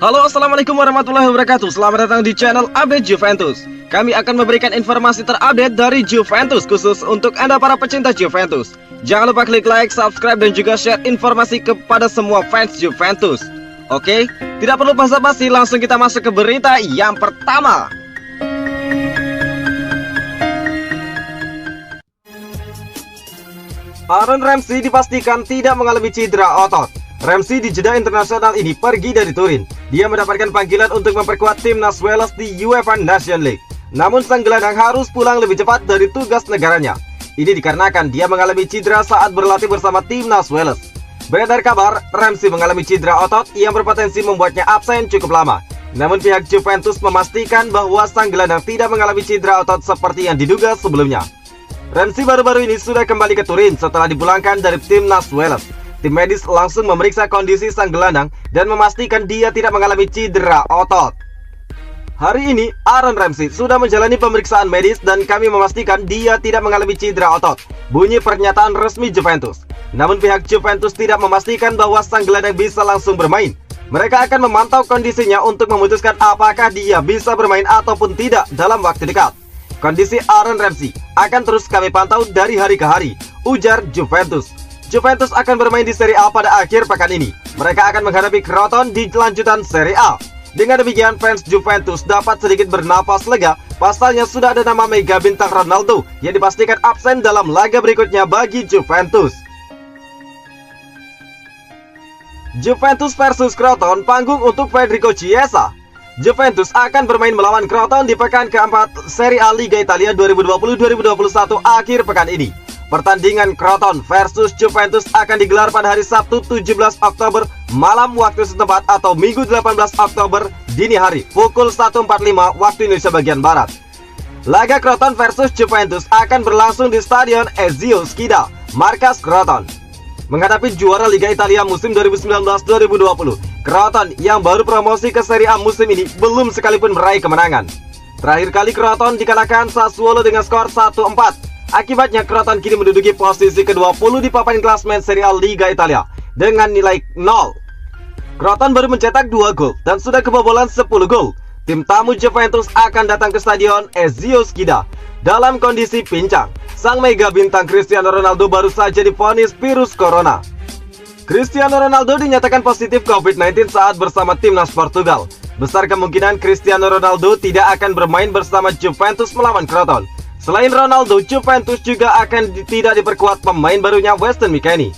Halo, assalamualaikum warahmatullahi wabarakatuh. Selamat datang di channel Update Juventus. Kami akan memberikan informasi terupdate dari Juventus khusus untuk Anda para pecinta Juventus. Jangan lupa klik like, subscribe, dan juga share informasi kepada semua fans Juventus. Oke, tidak perlu basa-basi, langsung kita masuk ke berita yang pertama. Aaron Ramsey dipastikan tidak mengalami cedera otot. Ramsey di jeda internasional ini pergi dari Turin. Dia mendapatkan panggilan untuk memperkuat timnas Wales di UEFA Nations League. Namun sang gelandang harus pulang lebih cepat dari tugas negaranya. Ini dikarenakan dia mengalami cedera saat berlatih bersama timnas Wales. Beredar kabar, Ramsey mengalami cedera otot yang berpotensi membuatnya absen cukup lama. Namun pihak Juventus memastikan bahwa sang gelandang tidak mengalami cedera otot seperti yang diduga sebelumnya. Ramsey baru-baru ini sudah kembali ke Turin setelah dipulangkan dari timnas Wales. Tim medis langsung memeriksa kondisi sang gelandang dan memastikan dia tidak mengalami cedera otot. Hari ini, Aaron Ramsey sudah menjalani pemeriksaan medis dan kami memastikan dia tidak mengalami cedera otot, bunyi pernyataan resmi Juventus. Namun pihak Juventus tidak memastikan bahwa sang gelandang bisa langsung bermain. Mereka akan memantau kondisinya untuk memutuskan apakah dia bisa bermain ataupun tidak dalam waktu dekat. Kondisi Aaron Ramsey akan terus kami pantau dari hari ke hari, ujar Juventus. Juventus akan bermain di Serie A pada akhir pekan ini. Mereka akan menghadapi Crotone di lanjutan Serie A. Dengan demikian, fans Juventus dapat sedikit bernapas lega. Pasalnya sudah ada nama mega bintang Ronaldo yang dipastikan absen dalam laga berikutnya bagi Juventus. Juventus versus Crotone, panggung untuk Federico Chiesa. Juventus akan bermain melawan Crotone di pekan keempat Serie A Liga Italia 2020-2021 akhir pekan ini. Pertandingan Crotone versus Juventus akan digelar pada hari Sabtu 17 Oktober malam waktu setempat atau Minggu 18 Oktober dini hari pukul 1.45 waktu Indonesia bagian Barat. Laga Crotone versus Juventus akan berlangsung di Stadion Ezio Schida, markas Crotone. Menghadapi juara Liga Italia musim 2019-2020, Crotone yang baru promosi ke Serie A musim ini belum sekalipun meraih kemenangan. Terakhir kali Crotone dikalahkan Sassuolo dengan skor 1-4. Akibatnya Crotone kini menduduki posisi ke-20 di papan klasmen Serie A Liga Italia dengan nilai 0. Crotone baru mencetak 2 gol dan sudah kebobolan 10 gol. Tim tamu Juventus akan datang ke Stadion Ezio Schida dalam kondisi pincang. Sang mega bintang Cristiano Ronaldo baru saja divonis virus corona. Cristiano Ronaldo dinyatakan positif COVID-19 saat bersama timnas Portugal. Besar kemungkinan Cristiano Ronaldo tidak akan bermain bersama Juventus melawan Crotone. Selain Ronaldo, Juventus juga akan tidak diperkuat pemain barunya Weston McKennie.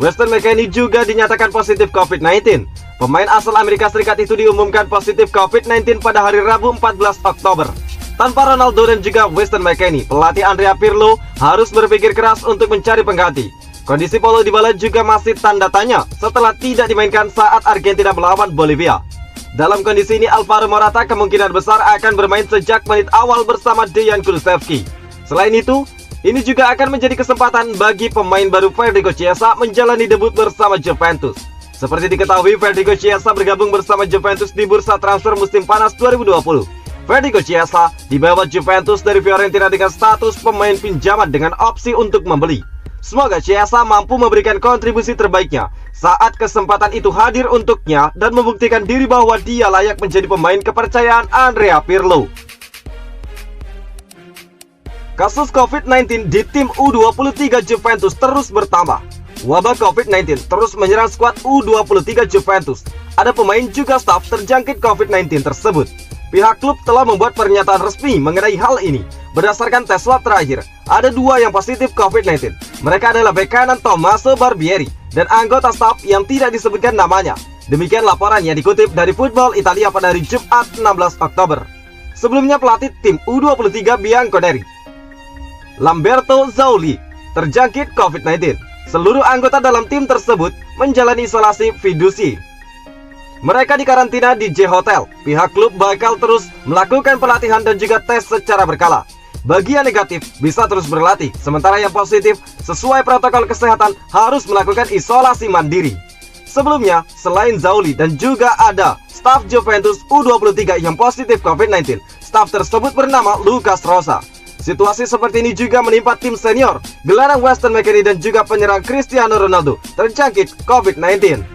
Weston McKennie juga dinyatakan positif COVID-19. Pemain asal Amerika Serikat itu diumumkan positif COVID-19 pada hari Rabu 14 Oktober. Tanpa Ronaldo dan juga Weston McKennie, pelatih Andrea Pirlo harus berpikir keras untuk mencari pengganti. Kondisi Paulo Dybala juga masih tanda tanya setelah tidak dimainkan saat Argentina melawan Bolivia. Dalam kondisi ini, Alvaro Morata kemungkinan besar akan bermain sejak menit awal bersama Dejan Kulusevski. Selain itu, ini juga akan menjadi kesempatan bagi pemain baru Federico Chiesa menjalani debut bersama Juventus. Seperti diketahui, Federico Chiesa bergabung bersama Juventus di bursa transfer musim panas 2020. Federico Chiesa dibawa Juventus dari Fiorentina dengan status pemain pinjaman dengan opsi untuk membeli. Semoga Chiesa mampu memberikan kontribusi terbaiknya saat kesempatan itu hadir untuknya dan membuktikan diri bahwa dia layak menjadi pemain kepercayaan Andrea Pirlo. Kasus COVID-19 di tim U23 Juventus terus bertambah. Wabah COVID-19 terus menyerang skuad U23 Juventus. Ada pemain juga staf terjangkit COVID-19 tersebut. Pihak klub telah membuat pernyataan resmi mengenai hal ini. Berdasarkan tes swab terakhir, ada 2 yang positif COVID-19. Mereka adalah bek kanan Tommaso Barbieri dan anggota staf yang tidak disebutkan namanya. Demikian laporan yang dikutip dari Football Italia pada hari Jumat 16 Oktober. Sebelumnya pelatih tim U23 Bianconeri, Lamberto Zauli, terjangkit COVID-19. Seluruh anggota dalam tim tersebut menjalani isolasi fidusi. Mereka dikarantina di J Hotel. Pihak klub bakal terus melakukan pelatihan dan juga tes secara berkala. Bagi yang negatif bisa terus berlatih, sementara yang positif sesuai protokol kesehatan harus melakukan isolasi mandiri. Sebelumnya, selain Zauli dan juga ada staf Juventus U23 yang positif COVID-19. Staf tersebut bernama Lucas Rosa. Situasi seperti ini juga menimpa tim senior, gelandang Weston McKennie dan juga penyerang Cristiano Ronaldo terjangkit COVID-19.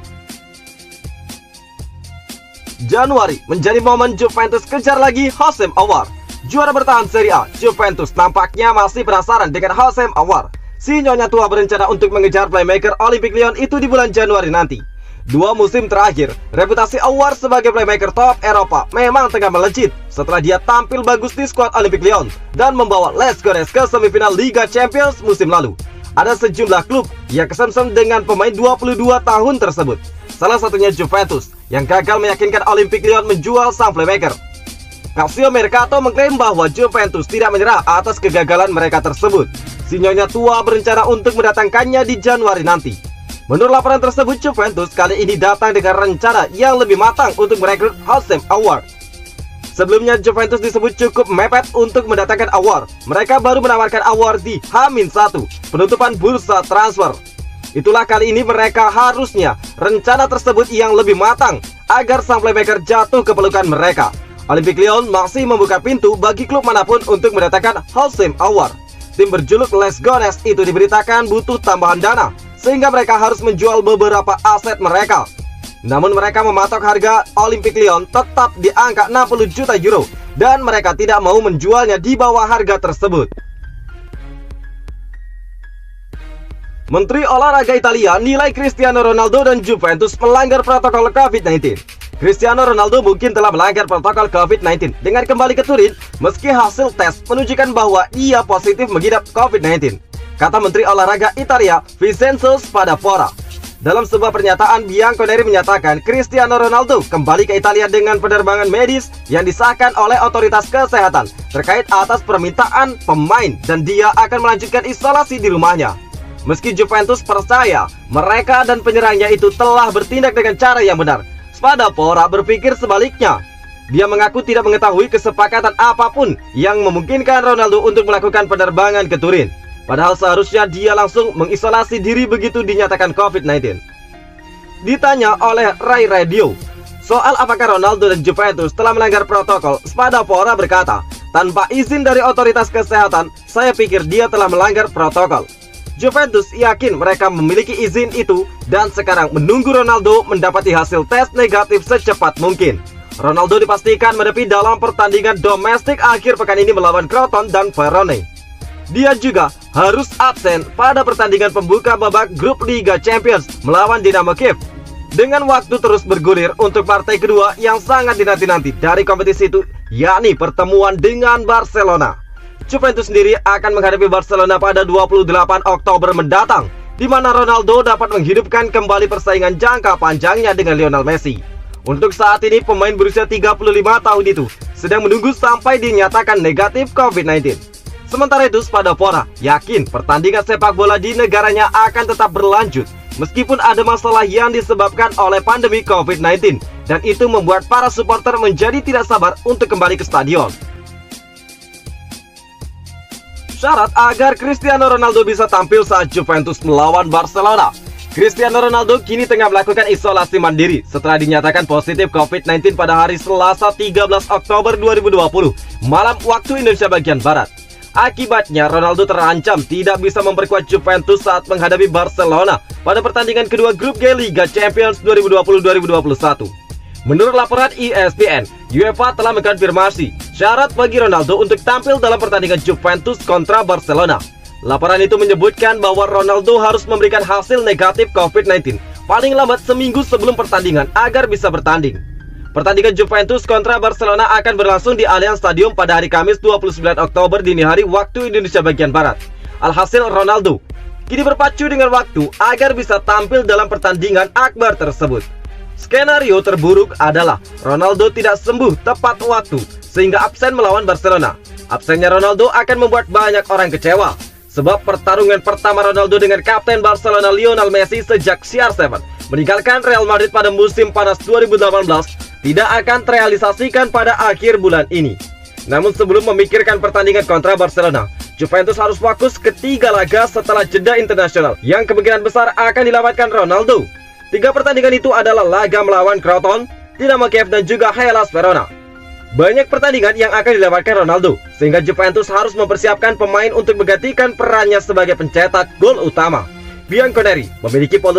Januari menjadi momen Juventus kejar lagi Hossein Aouar. Juara bertahan Serie A, Juventus nampaknya masih penasaran dengan Hossein Aouar. Si nyonya tua berencana untuk mengejar playmaker Olympique Lyon itu di bulan Januari nanti. 2 musim terakhir, reputasi Aouar sebagai playmaker top Eropa memang tengah melejit setelah dia tampil bagus di skuad Olympique Lyon dan membawa Les Gones ke semifinal Liga Champions musim lalu. Ada sejumlah klub yang kesemsem dengan pemain 22 tahun tersebut. Salah satunya Juventus yang gagal meyakinkan Olympique Lyon menjual sang playmaker. Calcio Mercato mengklaim bahwa Juventus tidak menyerah atas kegagalan mereka tersebut. Si nyonya tua berencana untuk mendatangkannya di Januari nanti. Menurut laporan tersebut, Juventus kali ini datang dengan rencana yang lebih matang untuk merekrut Hossein Aouar. Sebelumnya Juventus disebut cukup mepet untuk mendatangkan Aouar. Mereka baru menawarkan Aouar di H-1 penutupan bursa transfer. Itulah kali ini mereka harusnya rencana tersebut yang lebih matang agar sang playmaker jatuh ke pelukan mereka. Olympique Lyon masih membuka pintu bagi klub manapun untuk mendatangkan Hossein Aouar. Tim berjuluk Les Gones itu diberitakan butuh tambahan dana sehingga mereka harus menjual beberapa aset mereka. Namun mereka mematok harga Olympique Lyon tetap di angka 60 juta euro dan mereka tidak mau menjualnya di bawah harga tersebut. Menteri Olahraga Italia nilai Cristiano Ronaldo dan Juventus melanggar protokol COVID-19. Cristiano Ronaldo mungkin telah melanggar protokol COVID-19 dengan kembali ke Turin meski hasil tes menunjukkan bahwa ia positif mengidap COVID-19, kata Menteri Olahraga Italia Vincenzo Spadafora. Dalam sebuah pernyataan, Bianconeri menyatakan Cristiano Ronaldo kembali ke Italia dengan penerbangan medis yang disahkan oleh otoritas kesehatan terkait atas permintaan pemain dan dia akan melanjutkan isolasi di rumahnya. Meski Juventus percaya mereka dan penyerangnya itu telah bertindak dengan cara yang benar, Spadafora berpikir sebaliknya. Dia mengaku tidak mengetahui kesepakatan apapun yang memungkinkan Ronaldo untuk melakukan penerbangan ke Turin. Padahal seharusnya dia langsung mengisolasi diri begitu dinyatakan COVID-19. Ditanya oleh Rai Radio soal apakah Ronaldo dan Juventus telah melanggar protokol, Spadafora berkata, tanpa izin dari otoritas kesehatan, saya pikir dia telah melanggar protokol. Juventus yakin mereka memiliki izin itu dan sekarang menunggu Ronaldo mendapati hasil tes negatif secepat mungkin. Ronaldo dipastikan menepi dalam pertandingan domestik akhir pekan ini melawan Crotone dan Verona. Dia juga harus absen pada pertandingan pembuka babak grup Liga Champions melawan Dinamo Kiev. Dengan waktu terus bergulir untuk partai kedua yang sangat dinanti-nanti dari kompetisi itu, yakni pertemuan dengan Barcelona. Juventus sendiri akan menghadapi Barcelona pada 28 Oktober mendatang, di mana Ronaldo dapat menghidupkan kembali persaingan jangka panjangnya dengan Lionel Messi. Untuk saat ini pemain berusia 35 tahun itu sedang menunggu sampai dinyatakan negatif COVID-19. Sementara itu, Spadafora yakin pertandingan sepak bola di negaranya akan tetap berlanjut meskipun ada masalah yang disebabkan oleh pandemi COVID-19 dan itu membuat para supporter menjadi tidak sabar untuk kembali ke stadion. Syarat agar Cristiano Ronaldo bisa tampil saat Juventus melawan Barcelona. Cristiano Ronaldo kini tengah melakukan isolasi mandiri setelah dinyatakan positif COVID-19 pada hari Selasa 13 Oktober 2020 malam waktu Indonesia bagian Barat. Akibatnya Ronaldo terancam tidak bisa memperkuat Juventus saat menghadapi Barcelona pada pertandingan kedua grup G Liga Champions 2020-2021. Menurut laporan ESPN, UEFA telah mengkonfirmasi syarat bagi Ronaldo untuk tampil dalam pertandingan Juventus kontra Barcelona. Laporan itu menyebutkan bahwa Ronaldo harus memberikan hasil negatif COVID-19 paling lambat seminggu sebelum pertandingan agar bisa bertanding. Pertandingan Juventus kontra Barcelona akan berlangsung di Allianz Stadium pada hari Kamis 29 Oktober dini hari waktu Indonesia bagian Barat. Alhasil Ronaldo kini berpacu dengan waktu agar bisa tampil dalam pertandingan akbar tersebut. Skenario terburuk adalah Ronaldo tidak sembuh tepat waktu sehingga absen melawan Barcelona. Absennya Ronaldo akan membuat banyak orang kecewa, sebab pertarungan pertama Ronaldo dengan kapten Barcelona Lionel Messi sejak CR7 meninggalkan Real Madrid pada musim panas 2018 tidak akan terrealisasikan pada akhir bulan ini. Namun sebelum memikirkan pertandingan kontra Barcelona, Juventus harus fokus ke 3 laga setelah jeda internasional yang kemungkinan besar akan dilewatkan Ronaldo. 3 pertandingan itu adalah laga melawan Crotone, Dinamo Kiev dan juga Hellas Verona. Banyak pertandingan yang akan dilewatkan Ronaldo, sehingga Juventus harus mempersiapkan pemain untuk menggantikan perannya sebagai pencetak gol utama. Bianconeri memiliki polusi